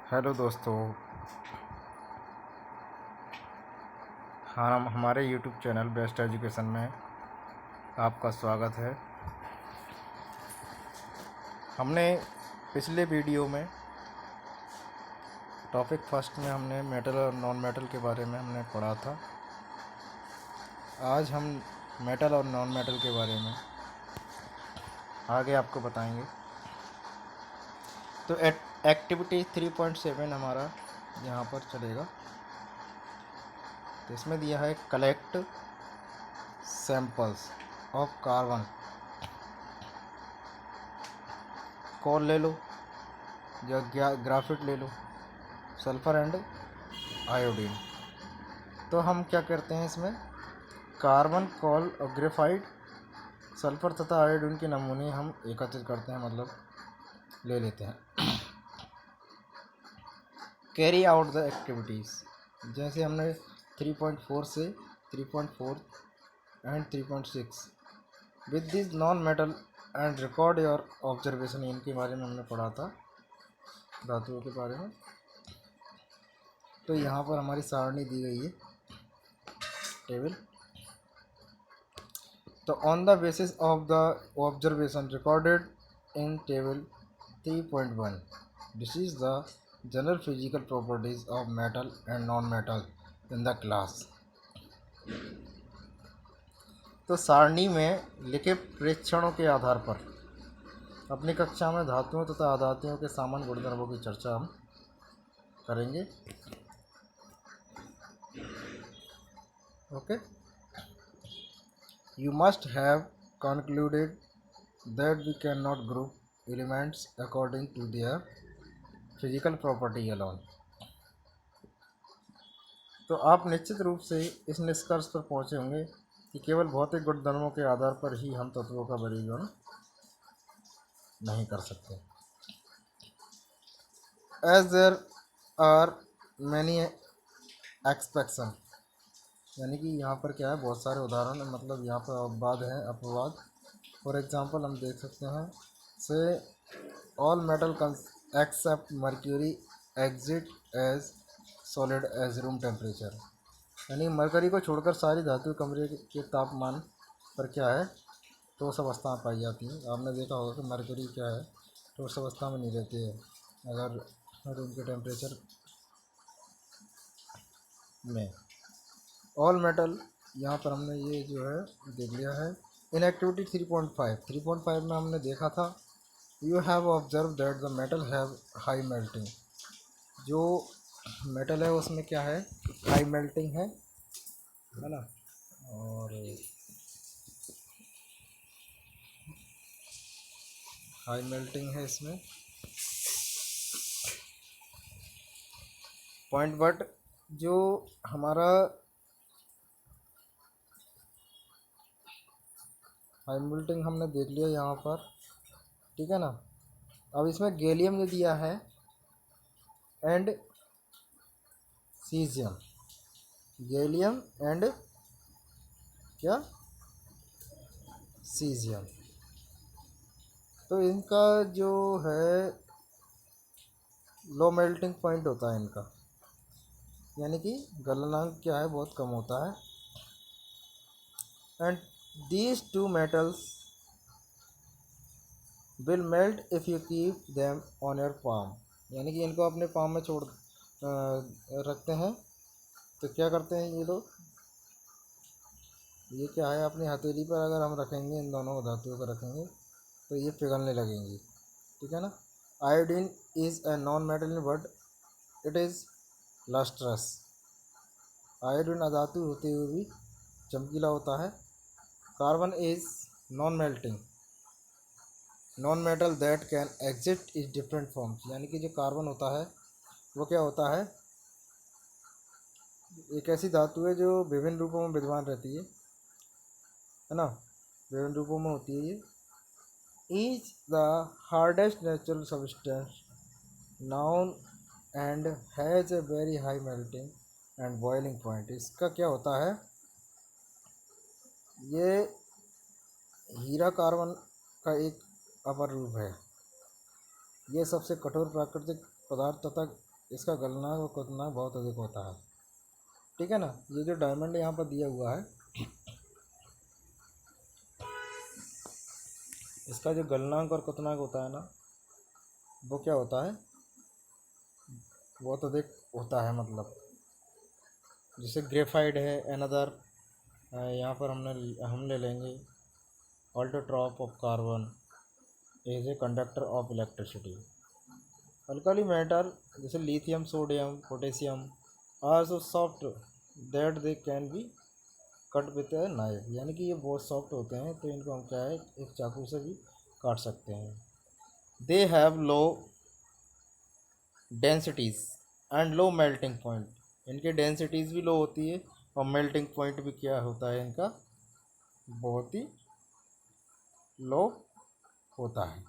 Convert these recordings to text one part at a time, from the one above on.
Hello दोस्तों। हाँ, हम हमारे यूट्यूब चैनल बेस्ट एजुकेशन में आपका स्वागत है। हमने पिछले वीडियो में टॉपिक फर्स्ट में हमने मेटल और नॉन मेटल के बारे में हमने पढ़ा था। आज हम मेटल और नॉन मेटल के बारे में आगे आपको बताएंगे। तो एक्टिविटी 3.7 हमारा यहाँ पर चलेगा। तो इसमें दिया है collect samples of carbon, call ले लो या ग्राफिट ले लो, सल्फर एंड आयोडीन। तो हम क्या करते हैं, इसमें कार्बन, कॉल और ग्रेफाइट, सल्फर तथा आयोडीन के नमूने हम एकत्रित करते हैं, मतलब ले लेते हैं। कैरी आउट द एक्टिविटीज़, जैसे हमने 3.4 से 3.4 and 3.6 with this non metal and record your observation, इनके बारे में हमने पढ़ा था, धातुओं के बारे में। तो यहाँ पर हमारी सारणी दी गई है, टेबल। तो on the basis of the observation recorded in table 3.1, this is the general physical properties of metal and non metal in the class. तो सारणी में लिखे प्रेक्षणों के आधार पर अपनी कक्षा में धातुओं तथा अधातुओं के सामान्य गुणधर्मों की चर्चा हम करेंगे। Okay, you must have concluded that we cannot group elements according to their physical property alone। तो आप निश्चित रूप से इस निष्कर्ष पर पहुंचे होंगे कि केवल भौतिक गुणधर्मों के आधार पर ही हम तत्वों का वर्गीकरण नहीं कर सकते। As there are many expectation, यानी कि यहाँ पर क्या है, बहुत सारे उदाहरण, मतलब यहाँ पर अपवाद है, अपवाद। फॉर एग्जांपल हम देख सकते हैं, से all metal except mercury exist as solid as room temperature, यानी मरकरी को छोड़कर सारी धातु कमरे के तापमान पर क्या है, ठोस अवस्था में पाई जाती है। आपने देखा होगा कि मरकरी क्या है, ठोस अवस्था में नहीं रहती है अगर रूम के टेम्परेचर में। ऑल मेटल, यहाँ पर हमने ये जो है देख लिया है। इन एक्टिविटी 3.5 में हमने देखा था, you have observe that the metal have high melting. जो मेटल है उसमें क्या है, हाई मेल्टिंग है ना। और हाई मेल्टिंग है इसमें पॉइंट। बट जो हमारा हाई मेल्टिंग हमने देख लिया यहाँ पर, ठीक है ना। अब इसमें गैलियम जो दिया है एंड सीजियम, गैलियम एंड क्या, सीजियम। तो इनका जो है लो मेल्टिंग पॉइंट होता है इनका, यानी कि गलनांक क्या है, बहुत कम होता है। And these two metals will melt if you keep them on your palm, यानी कि इनको अपने पाम में छोड़ रखते हैं तो क्या करते हैं ये लोग, ये क्या है, अपनी हथेली पर अगर हम रखेंगे, इन दोनों धातुओं को रखेंगे तो ये पिघलने लगेंगी, ठीक है ना। Iodine is a non metal but it is lustrous, iodine अधातु होते हुए भी चमकीला होता है। Carbon is non melting non metal that can exist is different forms, यानी कि जो कार्बन होता है वो क्या होता है, एक ऐसी धातु है जो विभिन्न रूपों में विद्यमान रहती है ना, विभिन्न रूपों में होती है। ये is the hardest natural substance noun and has a very high melting and boiling point. इसका क्या होता है, ये हीरा कार्बन का एक अपर रूप है। ये सबसे कठोर प्राकृतिक पदार्थ तथा इसका गलनांक और क्वथनांक बहुत अधिक होता है। ठीक है ना। ये जो डायमंड यहाँ पर दिया हुआ है, इसका जो गलनांक और क्वथनांक होता है ना, वो क्या होता है, बहुत अधिक होता है। मतलब जैसे ग्रेफाइड है अनदर, यहाँ पर हम ले लेंगे allotrope of carbon as a conductor of electricity. Alkali matter जैसे lithium, sodium, potassium are so soft that they can be cut with a knife, यानी कि ये बहुत सॉफ्ट होते हैं तो इनको हम क्या है एक चाकू से भी काट सकते हैं। They have low densities and low melting point, इनकी डेंसिटीज़ भी लो होती है और मेल्टिंग पॉइंट भी क्या होता है इनका, बहुत ही लो होता है।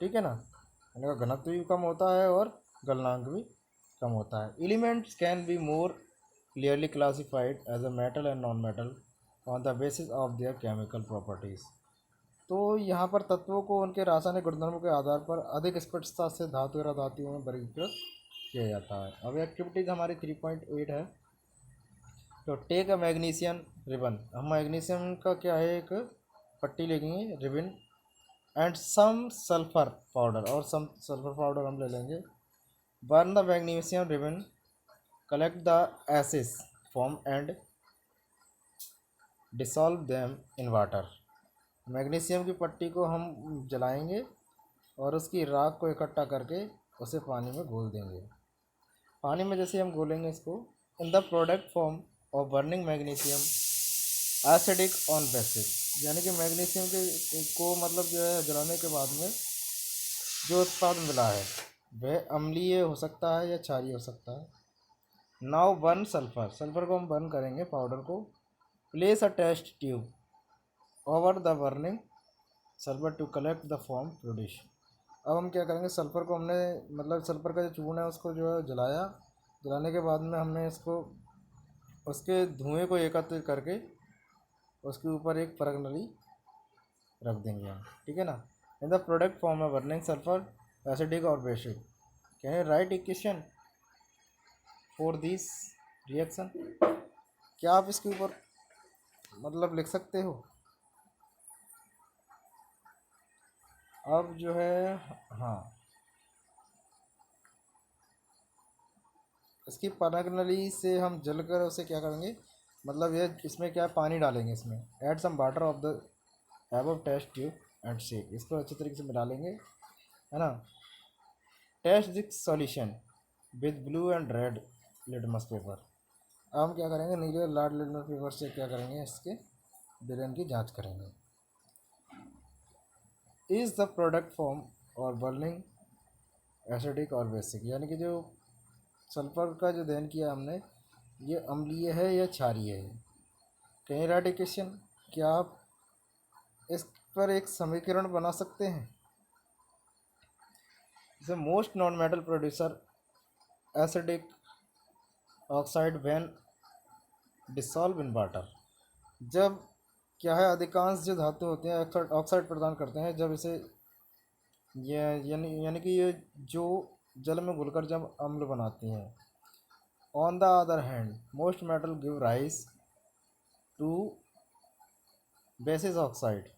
ठीक है ना। इनका घनत्व भी कम होता है और गलनांक भी कम होता है। Elements can be more clearly classified as a metal and non metal on the basis of their chemical properties. तो यहाँ पर तत्वों को उनके रासायनिक गुणधर्मों के आधार पर अधिक स्पष्टता से धातु और अधातुओं में वर्गीकृत किया जाता है। अब एक्टिविटीज़ हमारी 3.8 है। तो टेक अ मैग्नीशियम रिबन, हम मैग्नीशियम का क्या है एक पट्टी लेंगे ribbon and some sulphur powder, और सम सल्फर पाउडर हम ले लेंगे। Burn the magnesium ribbon, collect the acids form and dissolve them in water. Magnesium की पट्टी को हम जलाएंगे और उसकी राख को इकट्ठा करके उसे पानी में घोल देंगे। पानी में जैसे हम घोलेंगे इसको, in the product form of burning magnesium acidic on basic, यानी कि मैग्नीशियम के को मतलब जो है जलाने के बाद में जो उत्पाद मिला है वह अम्लीय हो सकता है या क्षारीय हो सकता है। नाउ बर्न सल्फर, सल्फर को हम बर्न करेंगे पाउडर को। Place a test tube over the burning sulphur to collect the form produce. अब हम क्या करेंगे, सल्फ़र को हमने मतलब सल्फ़र का जो चूर्ण है उसको जो है जलाया, जलाने के बाद में हमने इसको उसके धुएं को एकत्रित करके उसके ऊपर एक परत नली रख देंगे हम। ठीक है ना। इन द प्रोडक्ट फॉर्म है बर्निंग सल्फर एसिडिक और basic. Can you right equation for this reaction, क्या आप इसके ऊपर मतलब लिख सकते हो। अब जो है हाँ, इसकी पराग नली से हम जलकर उसे क्या करेंगे, मतलब ये इसमें क्या पानी डालेंगे, इसमें add some water of the above test tube and shake, इसको अच्छे तरीके से मिला लेंगे, है ना। Test this solution with blue and red litmus paper. अब हम क्या करेंगे, नीले और लाल लिटमस पेपर से क्या करेंगे, इसके विलयन की जांच करेंगे। इज़ द प्रोडक्ट फॉर्म और बर्निंग एसिडिक और बेसिक, यानी कि जो सल्फर का जो दहन किया हमने, ये अम्लीय है या क्षारीय है। कहीं राइट इक्वेशन, क्या आप इस पर एक समीकरण बना सकते हैं। जैसे most non metal producer acidic oxide when dissolve in water, जब क्या है अधिकांश जो धातु होते हैं ऑक्साइड प्रदान करते हैं जब इसे ये यानी कि ये जो जल में घुलकर जब अम्ल बनाती हैं। On the other hand most metal give rise to basis oxide.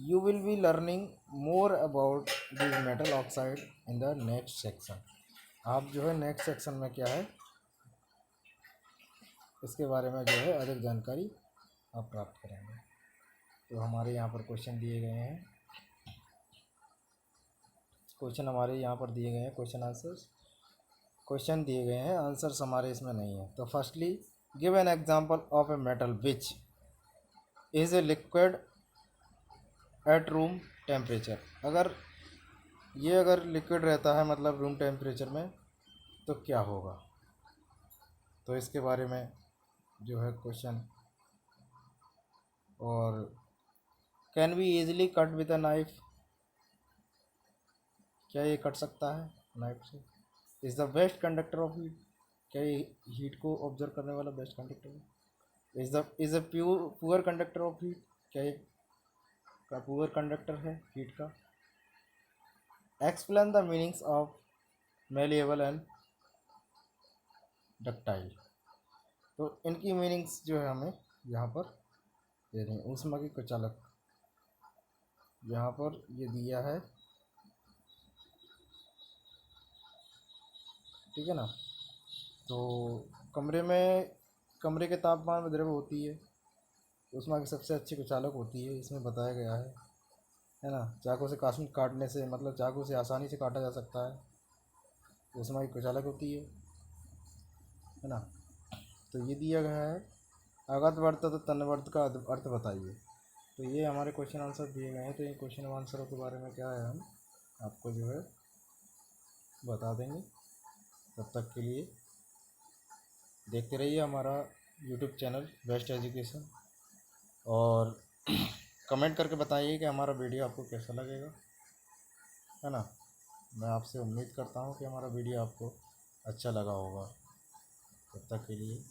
You will be learning more about these metal oxide in the next section। आप जो है नेक्स्ट सेक्शन में क्या है इसके बारे में जो है अधिक जानकारी आप प्राप्त करेंगे। तो हमारे यहाँ पर क्वेश्चन दिए गए हैं, क्वेश्चन हमारे यहाँ पर दिए गए हैं, क्वेश्चन दिए गए हैं, आंसर्स हमारे इसमें नहीं है। तो firstly give an example of a metal which is a liquid at room temperature. अगर लिक्विड रहता है मतलब रूम टेम्परेचर में तो क्या होगा, तो इसके बारे में जो है क्वेश्चन। और can be easily cut with a knife, क्या ये कट सकता है नाइफ से। Is the best conductor of heat, क्या ये हीट को ऑब्जर्व करने वाला बेस्ट कंडक्टर है। Is a poor conductor of heat, क्या ये का पुअर कंडक्टर है हीट का। Explain the meanings of malleable and ductile. तो इनकी मीनिंग्स जो है हमें यहाँ पर दे रहे हैं। ऊष्मा की कुचालक यहाँ पर ये दिया है, ठीक है ना। तो कमरे के तापमान में द्रव होती है, ऊष्मा की सबसे अच्छी कुचालक होती है, इसमें बताया गया है ना। चाकू से काटने से, मतलब चाकू से आसानी से काटा जा सकता है, ऊष्मा की कुचालक होती है ना। तो ये दिया गया है। आगत वर्त तो तन्वर्त का अर्थ बताइए। तो ये हमारे क्वेश्चन आंसर दिए गए हैं। तो ये क्वेश्चन आंसरों के बारे में क्या है, हम आपको जो है बता देंगे। तब तक के लिए देखते रहिए हमारा यूट्यूब चैनल बेस्ट एजुकेशन, और कमेंट करके बताइए कि हमारा वीडियो आपको कैसा लगेगा, है ना। मैं आपसे उम्मीद करता हूँ कि हमारा वीडियो आपको अच्छा लगा होगा। तब तक के लिए